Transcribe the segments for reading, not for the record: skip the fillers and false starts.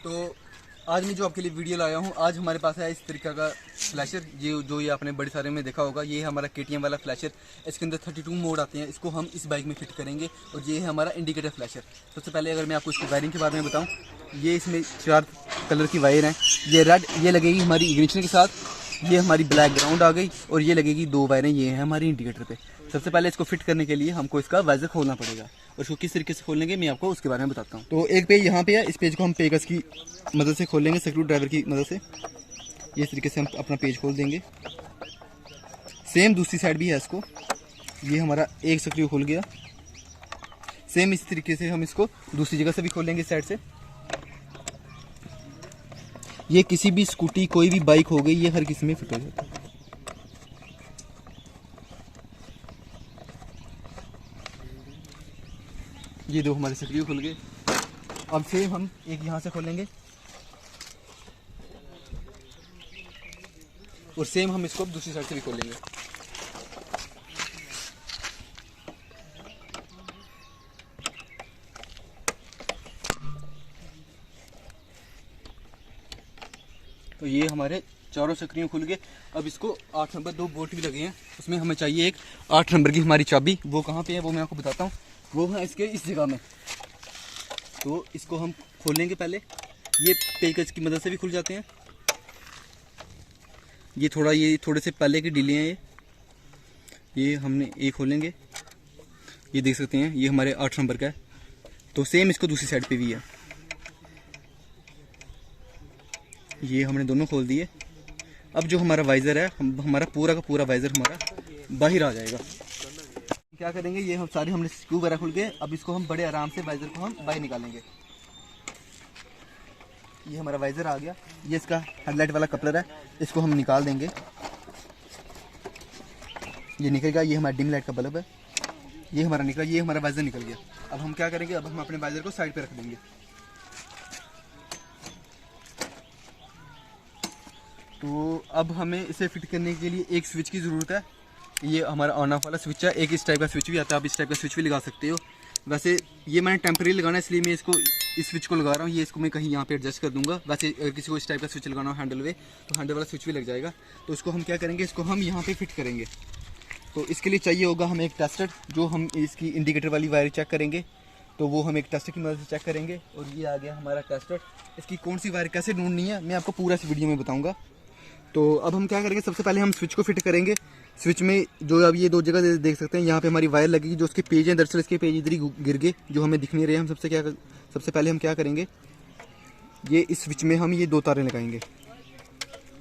तो आज मैं जो आपके लिए वीडियो लाया हूँ, आज हमारे पास है इस तरीका का फ्लैशर। ये आपने बड़े सारे में देखा होगा, ये है हमारा KTM वाला फ्लैशर। इसके अंदर 32 मोड आते हैं, इसको हम इस बाइक में फिट करेंगे। और ये है हमारा इंडिकेटर फ्लैशर। सबसे पहले अगर मैं आपको इसकी वायरिंग के बारे में बताऊँ, ये इसमें 4 कलर की वायर हैं। ये रेड ये लगेगी हमारी इग्निशन के साथ, ये हमारी ब्लैक ग्राउंड आ गई, और ये लगेगी 2 वायरें ये हैं हमारी इंडिकेटर पे। सबसे पहले इसको फिट करने के लिए हमको इसका वाइजर खोलना पड़ेगा, और इसको किस तरीके से खोलेंगे मैं आपको उसके बारे में बताता हूँ। तो एक पेज यहाँ पे है, इस पेज को हम पेगस की मदद से खोलेंगे, स्क्रू ड्राइवर की मदद से। ये इस तरीके से हम अपना पेज खोल देंगे। सेम दूसरी साइड भी है इसको, ये हमारा एक स्क्रू खुल गया। सेम इस तरीके से हम इसको दूसरी जगह से भी खोलेंगे, इस साइड से। ये किसी भी स्कूटी कोई भी बाइक हो गई, ये हर किसी में फिट हो जाता है। ये दो हमारे स्क्रू खुल गए। अब सेम हम एक यहाँ से खोलेंगे, और सेम हम इसको दूसरी साइड से भी खोलेंगे। तो ये हमारे चारों स्क्रू खुल गए। अब इसको 8 नंबर 2 बोल्ट भी लगे हैं, उसमें हमें चाहिए एक 8 नंबर की हमारी चाबी। वो कहाँ पे है वो मैं आपको बताता हूँ, वो है इसके इस जगह में। तो इसको हम खोलेंगे पहले। ये पेचकस की मदद से भी खुल जाते हैं। ये थोड़े से पहले के ढीले हैं। ये हमने ये खोलेंगे, ये देख सकते हैं ये हमारे 8 नंबर का है। तो सेम इसको दूसरी साइड पे भी है। ये हमने दोनों खोल दिए। अब जो हमारा वाइज़र है, हमारा पूरा का पूरा वाइज़र हमारा बाहर आ जाएगा। क्या करेंगे, ये हम सारे हमने स्क्रू वगैरह खुल गए। अब इसको हम बड़े आराम से वाइज़र को हम बाहर निकालेंगे। ये हमारा वाइज़र आ गया। ये इसका हेडलाइट वाला कपलर है, इसको हम निकाल देंगे। ये निकल गया। ये हमारा डिम लाइट का बल्ब है, ये हमारा निकला। ये हमारा वाइज़र निकल गया। अब हम क्या करेंगे, अब हम अपने वाइज़र को साइड पे रख देंगे। तो अब हमें इसे फिट करने के लिए एक स्विच की ज़रूरत है। ये हमारा ऑन ऑफ वाला स्विच है। एक इस टाइप का स्विच भी आता है, आप इस टाइप का स्विच भी लगा सकते हो। वैसे ये मैंने टेम्परेरी लगाना है, इसलिए मैं इसको इस स्विच को लगा रहा हूँ। ये इसको मैं कहीं यहाँ पे एडजस्ट कर दूंगा। वैसे अगर किसी को इस टाइप का स्विच लगाना हो हैंडल वे, तो हैंडल वाला स्विच भी लग जाएगा। तो इसको हम क्या करेंगे, इसको हम यहाँ पे फिट करेंगे। तो इसके लिए चाहिए होगा हमें एक टेस्टर, जो हम इसकी इंडिकेटर वाली वायर चेक करेंगे। तो वो हम एक टेस्टर की मदद से चेक करेंगे। और ये आ गया हमारा टेस्टर। इसकी कौन सी वायर कैसे ढूंढनी है मैं आपको पूरा इस वीडियो में बताऊँगा। तो अब हम क्या करेंगे, सबसे पहले हम स्विच को फिट करेंगे। स्विच में जो अब ये 2 जगह देख सकते हैं, यहाँ पे हमारी वायर लगेगी। जो उसके पेज हैं, दरअसल इसके पेज इधर ही गिर गए, जो हमें दिख नहीं रहे। हम सबसे पहले हम क्या करेंगे, ये इस स्विच में हम ये 2 तारें लगाएंगे।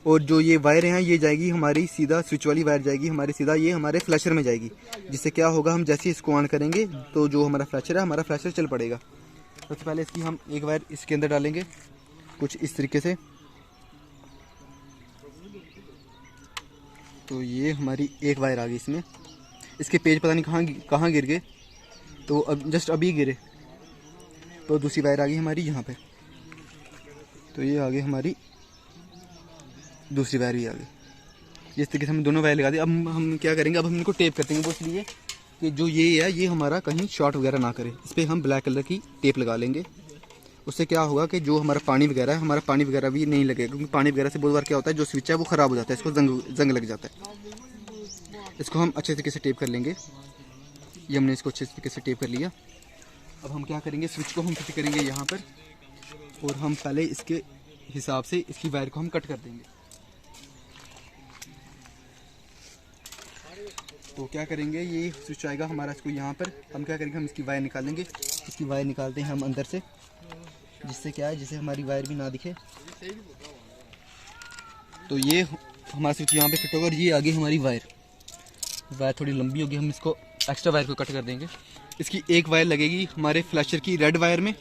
और जो ये वायर हैं, ये जाएगी हमारी सीधा, स्विच वाली वायर जाएगी हमारी सीधा ये हमारे फ्लैशर में जाएगी। जिससे क्या होगा, हम जैसे इसको ऑन करेंगे तो जो हमारा फ्लैशर है, हमारा फ्लैशर चल पड़ेगा। सबसे पहले इसकी हम एक वायर इसके अंदर डालेंगे, कुछ इस तरीके से। तो ये हमारी एक वायर आ गई इसमें। इसके पेज पता नहीं कहाँ गिर गए, तो अब जस्ट अभी गिरे। तो दूसरी वायर आ गई हमारी यहाँ पे। तो ये आ गई हमारी दूसरी वायर भी आ गई। इस तरीके से हम दोनों वायर लगा दी। अब हम क्या करेंगे, अब हम इनको टेप कर देंगे। वो इसलिए कि जो ये है, ये हमारा कहीं शॉर्ट वगैरह ना करे। इस पर हम ब्लैक कलर की टेप लगा लेंगे। उससे क्या होगा कि जो हमारा पानी वगैरह है, हमारा पानी वगैरह भी नहीं लगेगा। क्योंकि पानी वगैरह से बहुत बार क्या होता है, जो स्विच है वो ख़राब हो जाता है, इसको जंग लग जाता है। इसको हम अच्छे तरीके से टेप कर लेंगे। ये हमने इसको अच्छे तरीके से टेप कर लिया। अब हम क्या करेंगे, स्विच को हम फिट करेंगे यहाँ पर, और हम पहले इसके हिसाब से इसकी वायर को हम कट कर देंगे। तो क्या करेंगे, ये स्विच आएगा हमारा, इसको यहाँ पर हम क्या करेंगे, हम इसकी वायर निकालेंगे। इसकी वायर निकालते हैं हम अंदर से, जिससे क्या है, जिससे हमारी वायर भी ना दिखे। तो ये हमारा स्विच यहाँ पे फिट होगा। और ये आगे हमारी वायर थोड़ी लंबी होगी, हम इसको एक्स्ट्रा वायर को कट कर देंगे। इसकी एक वायर लगेगी हमारे फ्लैशर की रेड वायर में,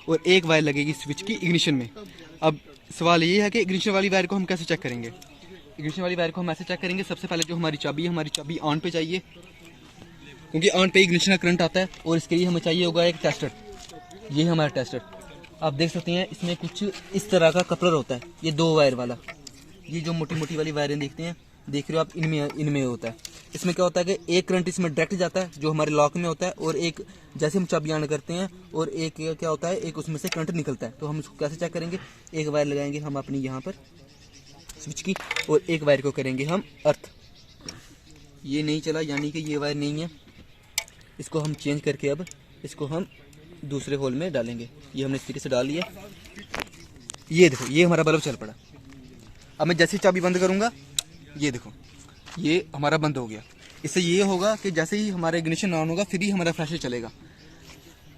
और एक वायर लगेगी स्विच की इग्निशन में। अब सवाल ये है कि इग्निशन वाली वायर को हम कैसे चेक करेंगे। इग्निशन वाली वायर को हम ऐसे चेक करेंगे, सबसे पहले जो हमारी चाबी है, हमारी चाबी ऑन पे चाहिए, क्योंकि ऑन पे इग्निशन का करंट आता है। और इसके लिए हमें चाहिए होगा एक टेस्टर। ये है हमारा टेस्टर। आप देख सकते हैं इसमें कुछ इस तरह का कपलर होता है, ये 2 वायर वाला। ये जो मोटी मोटी वाली वायरें देखते हैं, देख रहे हो आप, इनमें होता है। इसमें क्या होता है कि एक करंट इसमें डायरेक्ट जाता है जो हमारे लॉक में होता है, और एक जैसे हम चाबी ऑन करते हैं और एक क्या होता है, एक उसमें से करंट निकलता है। तो हम इसको कैसे चेक करेंगे, एक वायर लगाएंगे हम अपनी यहाँ पर स्विच की, और एक वायर को करेंगे हम अर्थ। ये नहीं चला, यानी कि ये वायर नहीं है, इसको हम चेंज करके अब इसको हम दूसरे होल में डालेंगे। ये हमने इस तरीके से डाल लिया। ये देखो, ये हमारा बल्ब चल पड़ा। अब मैं जैसे चाबी बंद करूँगा, ये देखो ये हमारा बंद हो गया। इससे ये होगा कि जैसे ही हमारा इग्निशन ऑन होगा फिर ही हमारा फ्लैशर चलेगा।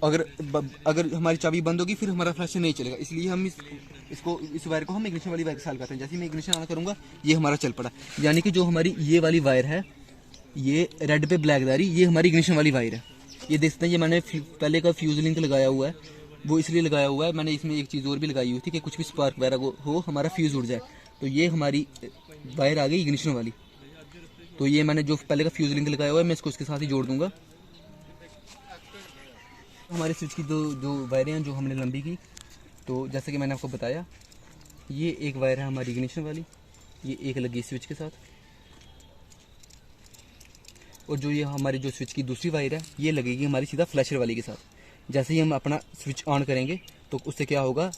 अगर हमारी चाबी बंद होगी फिर हमारा फ्लैशर नहीं चलेगा। इसलिए हम इस वायर को हम इग्निशन वाली वायर के साथ लगाते हैं। जैसे ही मैं इग्निशन ऑन करूँगा ये हमारा चल पड़ा, यानी कि जो हमारी ये वाली वायर है, ये रेड पे ब्लैक दारी, ये हमारी इग्निशन वाली वायर है। ये देख सकते हैं, ये मैंने पहले का फ्यूज लिंक लगाया हुआ है, वो इसलिए लगाया हुआ है। मैंने इसमें एक चीज़ और भी लगाई हुई थी कि कुछ भी स्पार्क वगैरह हो हमारा फ्यूज़ उड़ जाए। तो ये हमारी वायर आ गई इग्निशन वाली। तो ये मैंने जो पहले का फ्यूज लिंक लगाया हुआ है, मैं इसको इसके साथ ही जोड़ दूंगा। हमारे स्विच की जो वायरें हैं जो हमने लंबी की, तो जैसे कि मैंने आपको बताया, ये एक वायर है हमारी इग्निशन वाली, ये एक लगी स्विच के साथ, और जो ये हमारी जो स्विच की दूसरी वायर है ये लगेगी हमारी सीधा फ्लैशर वाली के साथ। जैसे ही हम अपना स्विच ऑन करेंगे तो उससे क्या होगा,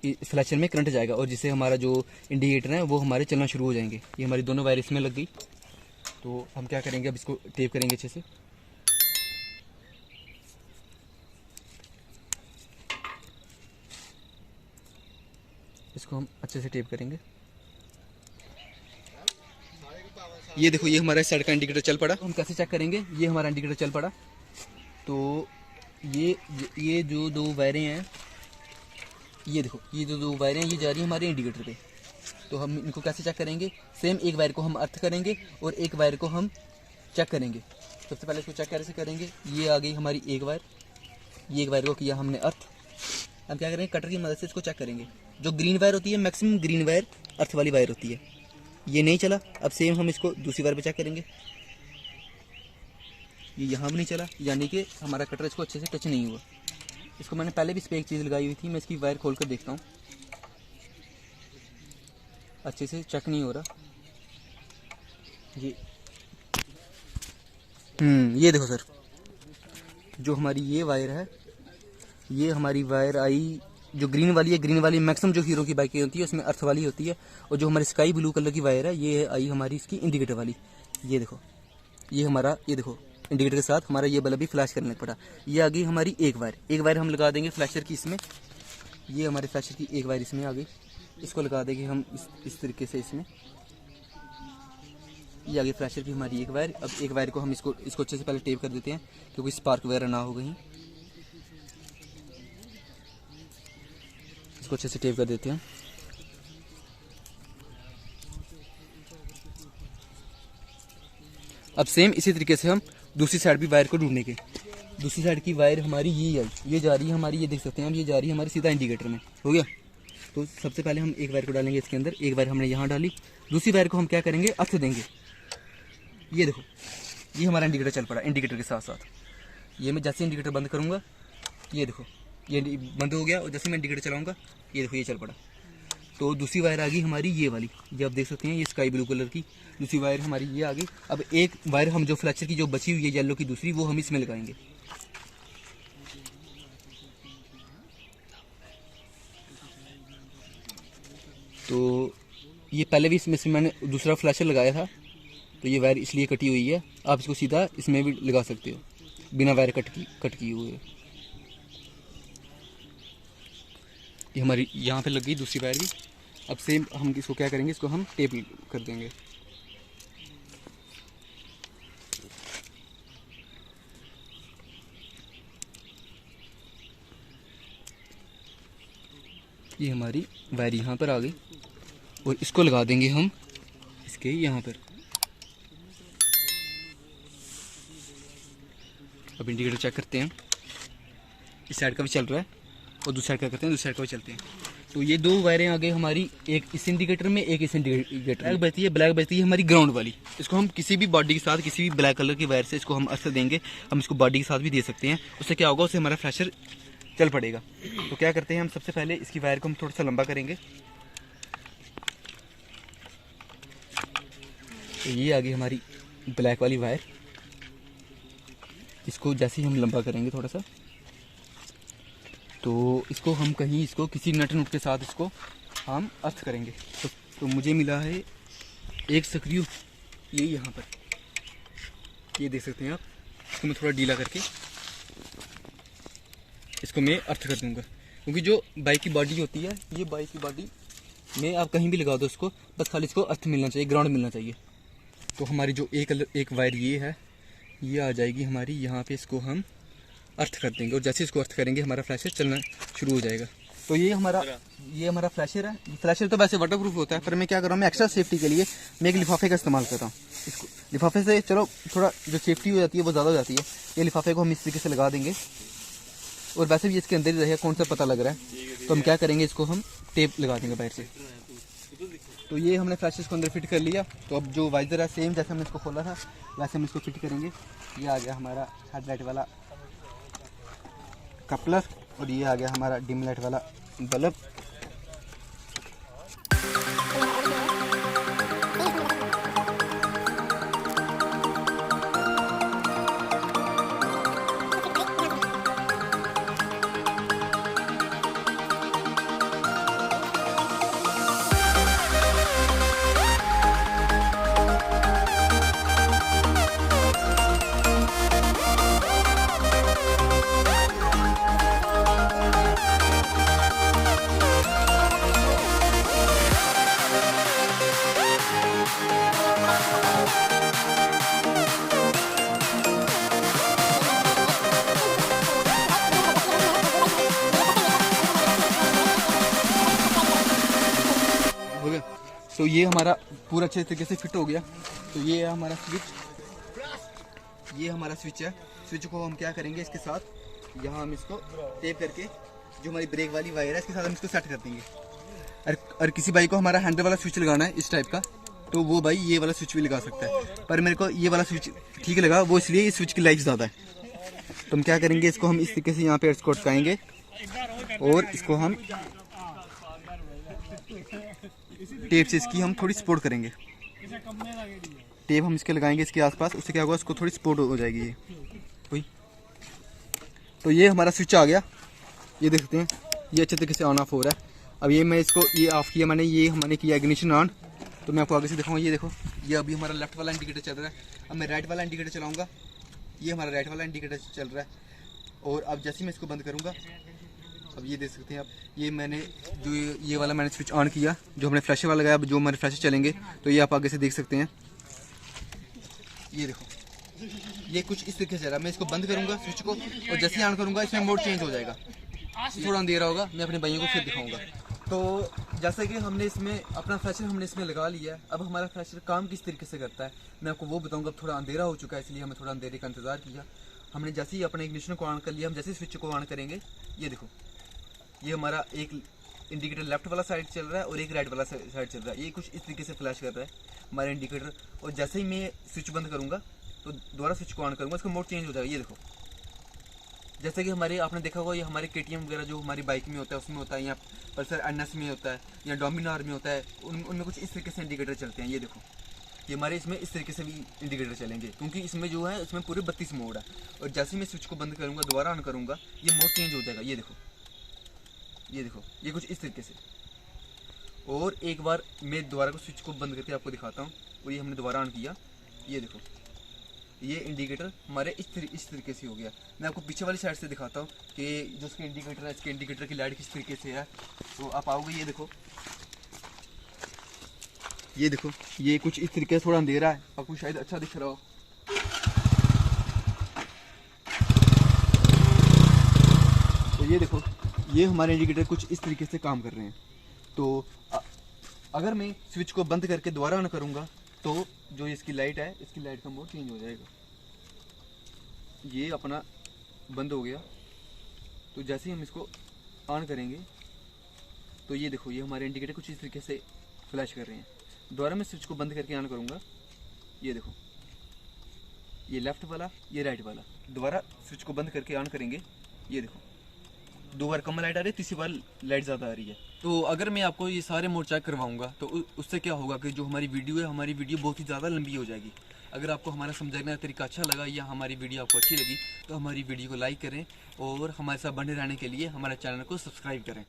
फ्लैशर में करंट जाएगा, और जिससे हमारा जो इंडिकेटर है वो हमारे चलना शुरू हो जाएंगे। ये हमारी दोनों वायर इसमें लग गई। तो हम क्या करेंगे, अब इसको टेप करेंगे अच्छे से। इसको हम अच्छे से टेप करेंगे। ये देखो, ये हमारा साइड का इंडिकेटर चल पड़ा। हम कैसे चेक करेंगे, ये हमारा इंडिकेटर चल पड़ा। तो ये जो दो वायरें हैं, ये देखो, ये जो दो वायरें हैं ये जा रही है हमारे इंडिकेटर पे। तो हम इनको कैसे चेक करेंगे, सेम एक वायर को हम अर्थ करेंगे और एक वायर को हम चेक करेंगे। सबसे पहले इसको चेक कैसे करेंगे, ये आ गई हमारी एक वायर, ये एक वायर को किया हमने अर्थ। हम क्या करेंगे, कटर की मदद से इसको चेक करेंगे। जो ग्रीन वायर होती है, मैक्सिमम ग्रीन वायर अर्थ वाली वायर होती है। ये नहीं चला, अब सेम हम इसको दूसरी वायर पे चेक करेंगे। ये यहाँ भी नहीं चला, यानी कि हमारा कटर इसको अच्छे से टच नहीं हुआ। इसको मैंने पहले भी इस पर एक चीज़ लगाई हुई थी, मैं इसकी वायर खोल कर देखता हूँ। अच्छे से चेक नहीं हो रहा ये देखो सर, जो हमारी ये वायर है, ये हमारी वायर आई जो ग्रीन वाली है। ग्रीन वाली मैक्सिमम जो हीरो की बाइकें होती है उसमें अर्थ वाली होती है, और जो हमारी स्काई ब्लू कलर की वायर है ये आई हमारी इसकी इंडिकेटर वाली। ये देखो, ये हमारा, ये देखो इंडिकेटर के साथ हमारा ये बल्ब भी फ्लैश करने लग पड़ा। ये आ गई हमारी एक वायर हम लगा देंगे फ्लैशर की इसमें। ये हमारे फ्लैशर की एक वायर इसमें आ गई, इसको लगा देंगे हम इस तरीके से इसमें। ये आगे फ्लैशर की हमारी एक वायर। अब एक वायर को हम इसको अच्छे से पहले टेप कर देते हैं क्योंकि स्पार्क वगैरह ना हो कहीं। इसको अच्छे से टेप कर देते हैं। अब सेम इसी तरीके से हम दूसरी साइड भी वायर को ढूंढेंगे। दूसरी साइड की वायर हमारी ये आई, ये जा रही है हमारी, ये देख सकते हैं हम, ये जा रही है हमारी सीधा इंडिकेटर में। हो गया। तो सबसे पहले हम एक वायर को डालेंगे इसके अंदर, एक वायर हमने यहाँ डाली। दूसरी वायर को हम क्या करेंगे, अर्थ देंगे। ये देखो, ये हमारा इंडिकेटर चल पड़ा इंडिकेटर के साथ साथ। ये मैं जैसे इंडिकेटर बंद करूँगा, ये देखो ये बंद हो गया, और जैसे मैं इंडिकेटर चलाऊँगा ये देखो ये चल पड़ा। तो दूसरी वायर आ गई हमारी ये वाली, ये आप देख सकते हैं, ये स्काई ब्लू कलर की दूसरी वायर हमारी ये आ गई। अब एक वायर हम जो फ्लैशर की जो बची हुई है येलो की दूसरी, वो हम इसमें लगाएंगे। तो ये पहले भी इसमें से मैंने दूसरा फ्लैशर लगाया था, तो ये वायर इसलिए कटी हुई है। आप इसको सीधा इसमें भी लगा सकते हो बिना वायर कट की हुई है। ये हमारी यहाँ पे लग गई दूसरी वायर भी। अब सेम हम इसको क्या करेंगे, इसको हम टेप कर देंगे। ये हमारी वायर यहाँ पर आ गई, और इसको लगा देंगे हम इसके यहाँ पर। अब इंडिकेटर चेक करते हैं, इस साइड का भी चल रहा है और दूसरी साइड का करते हैं, दूसरी साइड का भी चलते हैं। तो ये दो वायरें आ गई हमारी, एक इस इंडिकेटर में, एक इस इंडिकेटर। ब्लैक बचती है हमारी ग्राउंड वाली। इसको हम किसी भी बॉडी के साथ, किसी भी ब्लैक कलर की वायर से इसको हम असर देंगे। हम इसको बॉडी के साथ भी दे सकते हैं। उससे क्या होगा, उससे हमारा फ्लैशर चल पड़ेगा। तो क्या करते हैं हम, सबसे पहले इसकी वायर को हम थोड़ा सा लंबा करेंगे। तो ये आ गई हमारी ब्लैक वाली वायर, इसको जैसे ही हम लंबा करेंगे थोड़ा सा, तो इसको हम कहीं इसको किसी नट नुट के साथ इसको हम अर्थ करेंगे। तो मुझे मिला है एक स्क्रू, ये यहाँ पर, ये देख सकते हैं आप। इसको मैं थोड़ा ढीला करके इसको मैं अर्थ कर दूंगा, क्योंकि जो बाइक की बॉडी होती है, ये बाइक की बॉडी में आप कहीं भी लगा दो उसको, बस खाली इसको अर्थ मिलना चाहिए, ग्राउंड मिलना चाहिए। तो हमारी जो एक वायर ये है, ये आ जाएगी हमारी यहाँ पे, इसको हम अर्थ कर देंगे और जैसे इसको अर्थ करेंगे हमारा फ्लैशर चलना शुरू हो जाएगा। तो ये हमारा फ्लैशर है। फ्लैशर तो वैसे वाटरप्रूफ होता है, पर मैं क्या कर रहा हूँ, मैं एक्स्ट्रा सेफ्टी के लिए मैं एक लिफाफे का इस्तेमाल कर रहा हूँ। इसको लिफाफे से चलो थोड़ा जो सेफ्टी हो जाती है वो ज़्यादा हो जाती है। ये लिफाफे को हम इस तरीके से लगा देंगे, और वैसे भी इसके अंदर ही रहेगा, कौन सा पता लग रहा है। तो हम क्या करेंगे, इसको हम टेप लगा देंगे बाहर से। तो ये हमने फ्लैशेस को अंदर फिट कर लिया। तो अब जो वाइजर है सेम जैसे हमने इसको खोला था वैसे हम इसको फिट करेंगे। ये आ गया हमारा हेडलाइट वाला कपलर, और ये आ गया हमारा डिम लाइट वाला बल्ब। तो ये हमारा पूरा अच्छे तरीके से फिट हो गया। तो ये है हमारा स्विच, ये हमारा स्विच है। स्विच को हम क्या करेंगे, इसके साथ यहाँ हम इसको टेप करके जो हमारी ब्रेक वाली वायर है इसके साथ हम इसको सेट कर देंगे। और किसी बाइक को हमारा हैंडल वाला स्विच लगाना है इस टाइप का, तो वो भाई ये वाला स्विच भी लगा सकता है, पर मेरे को ये वाला स्विच ठीक लगा, वो इसलिए इस स्विच की लाइफ ज़्यादा है। तो हम क्या करेंगे, इसको हम इस तरीके से यहाँ पे इसको अटकाएंगे और इसको हम टेप से इसकी हम थोड़ी सपोर्ट करेंगे। टेप हम इसके लगाएंगे इसके आसपास, उससे क्या होगा, उसको थोड़ी सपोर्ट हो जाएगी ये वही। तो ये हमारा स्विच आ गया, ये देख सकते हैं, ये अच्छे तरीके से ऑन ऑफ हो रहा है। अब ये मैं इसको ये ऑफ किया मैंने, ये हमने किया इग्निशन ऑन। तो मैं आपको आगे से दिखाऊंगा, ये देखो, ये अभी हमारा लेफ्ट वाला इंडिकेटर चल रहा है। अब मैं राइट वाला इंडिकेटर चलाऊँगा, ये हमारा राइट वाला इंडिकेटर चल रहा है। और अब जैसे ही मैं इसको बंद करूँगा, अब ये देख सकते हैं आप, ये मैंने जो ये वाला मैंने स्विच ऑन किया, जो हमने फ्लैशर वाला लगाया, जो हमारे फ्लैशर चलेंगे। तो ये आप आगे से देख सकते हैं, ये देखो, ये कुछ इस तरीके से चल रहा है। मैं इसको बंद करूंगा स्विच को, और जैसे ही ऑन करूंगा इसमें मोड चेंज हो जाएगा। थोड़ा अंधेरा होगा, मैं अपने भाइयों को फिर दिखाऊंगा। तो जैसे कि हमने इसमें अपना फ्लैशर हमने इसमें लगा लिया है। अब हमारा फ्लैशर काम किस तरीके से करता है मैं आपको वो बताऊंगा। अब थोड़ा अंधेरा हो चुका है, इसलिए हमें थोड़ा अंधेरे का इंतजार किया। हमने जैसे ही अपने इग्निशन को ऑन कर लिया, हम जैसे स्विच को ऑन करेंगे, ये देखो, ये हमारा एक इंडिकेटर लेफ्ट वाला साइड चल रहा है और एक राइट वाला साइड चल रहा है। ये कुछ इस तरीके से फ्लैश कर रहा है हमारा इंडिकेटर। और जैसे ही मैं स्विच बंद करूंगा तो दोबारा स्विच को ऑन करूंगा, इसका मोड चेंज हो जाएगा। ये देखो, जैसे कि हमारे आपने देखा होगा, ये हमारे KTM वगैरह जो हमारी बाइक में होता है उसमें होता है, या पल्सर NS में होता है, या डोमिनार में होता है, उनमें कुछ इस तरीके से इंडिकेटर चलते हैं। ये देखो, ये हमारे इसमें इस तरीके से भी इंडिकेटर चलेंगे, क्योंकि इसमें जो है इसमें पूरे 32 मोड है। और जैसे ही मैं स्विच को बंद करूँगा, दोबारा ऑन करूँगा, ये मोड चेंज हो जाएगा। ये देखो, ये देखो, ये कुछ इस तरीके से। और एक बार मैं दोबारा को स्विच को बंद करके आपको दिखाता हूँ, और ये हमने दोबारा ऑन किया, ये देखो, ये इंडिकेटर हमारे इस तरीके से हो गया। मैं आपको पीछे वाली साइड से दिखाता हूँ कि जो इसके इंडिकेटर है, इसके इंडिकेटर की लाइट किस तरीके से है। तो आप आओगे, ये देखो, ये देखो, ये कुछ इस तरीके से, थोड़ा अंधेरा है, आपको शायद अच्छा दिख रहा हो। तो ये देखो, ये हमारे इंडिकेटर कुछ इस तरीके से काम कर रहे हैं। तो अगर मैं स्विच को बंद करके दोबारा ऑन करूँगा तो जो इसकी लाइट है, इसकी लाइट का मोड चेंज हो जाएगा। ये अपना बंद हो गया। तो जैसे ही हम इसको ऑन करेंगे तो ये देखो, ये हमारे इंडिकेटर कुछ इस तरीके से फ्लैश कर रहे हैं। दोबारा मैं स्विच को बंद करके ऑन करूँगा, ये देखो, ये लेफ्ट वाला, ये राइट वाला। दोबारा स्विच को बंद करके ऑन करेंगे, ये देखो, 2 बार कम लाइट आ रही है, तीसरी बार लाइट ज़्यादा आ रही है। तो अगर मैं आपको ये सारे मोड चेक करवाऊंगा तो उससे क्या होगा कि जो हमारी वीडियो है, हमारी वीडियो बहुत ही ज़्यादा लंबी हो जाएगी। अगर आपको हमारा समझाने का तरीका अच्छा लगा या हमारी वीडियो आपको अच्छी लगी तो हमारी वीडियो को लाइक करें और हमारे साथ बने रहने के लिए हमारे चैनल को सब्सक्राइब करें।